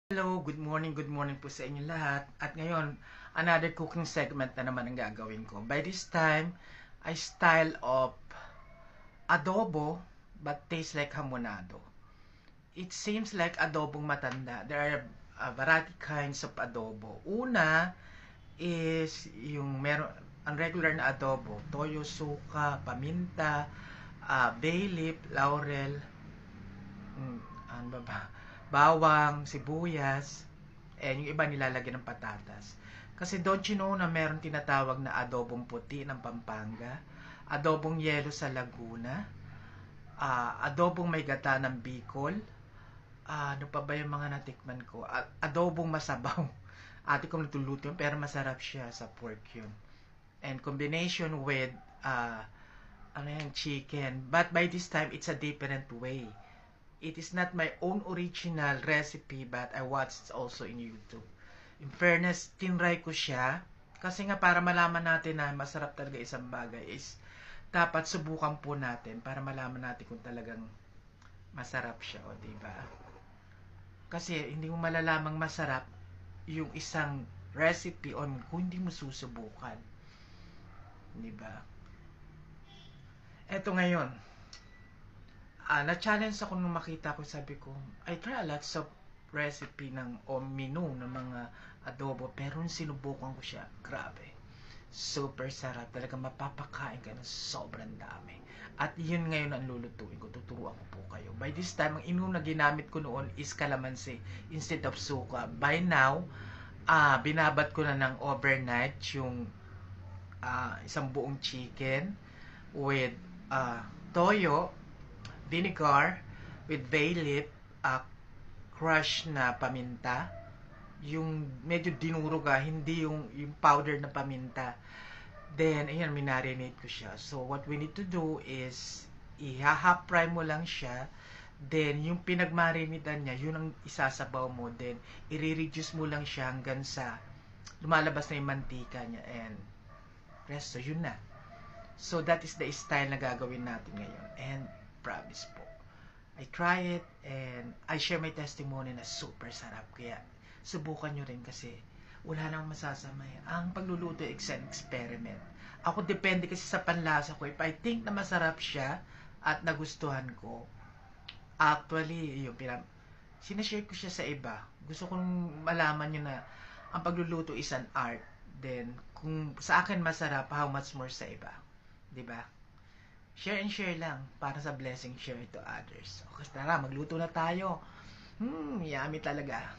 Hello, good morning po sa inyo lahat. At ngayon, another cooking segment na naman ang gagawin ko. By this time, I style of adobo but tastes like hamonado. It seems like adobong matanda. There are a variety kinds of adobo. Una is yung meron ang regular na adobo, toyo, suka, paminta, bay leaf, laurel, ano ba? Bawang, sibuyas, and yung iba nilalagyan ng patatas. Kasi don't you know na meron tinatawag na adobong puti ng Pampanga, adobong yelo sa Laguna, adobong may gata ng Bicol, ano pa ba yung mga natikman ko? Adobong masabaw. Ate ko natuluto yun, pero masarap siya sa pork yun. And combination with, chicken. But by this time, it's a different way. It is not my own original recipe, but I watched also in YouTube. In fairness, tinry ko siya. Kasi nga para malaman natin na masarap talaga isang bagay is dapat subukan po natin para malaman natin kung talagang masarap siya, o diba? Kasi hindi mo malalamang masarap yung isang recipe kung hindi mo susubukan. Diba? Eto ngayon, na-challenge ako nung makita ko, sabi ko, I try a lot of recipe o menu ng mga adobo, pero nung sinubukan ko siya, grabe. Super sarap. Talaga mapapakain ka ng sobrang dami. At yun ngayon ang lulutuin ko. Tuturuan ko po kayo. By this time, ang inom na ginamit ko noon is calamansi instead of suka. By now, binabat ko na ng overnight yung isang buong chicken with toyo, vinegar, with bay leaf, crushed na paminta, yung medyo dinuruga, hindi yung powder na paminta. Then, ayan, minarinate ko siya. So, what we need to do is, i-half fry mo lang siya. Then, yung pinagmarinitan niya, yun ang isasabaw mo. Then, i-reduce mo lang siya hanggang sa lumalabas na yung mantika niya. And, presto, yun na. So, that is the style na gagawin natin ngayon. And, promise po. I try it and I share my testimony na super sarap. Kaya subukan nyo rin kasi wala namang masasama. Ang pagluluto is an experiment. Ako depende kasi sa panlasa ko. If I think na masarap siya at nagustuhan ko, actually, sinashare ko siya sa iba. Gusto kong malaman nyo na ang pagluluto is an art. Then, kung sa akin masarap, how much more sa iba. 'Di ba? Share and share lang para sa blessing, share to others. Okay, tara, magluto na tayo. Yummy talaga.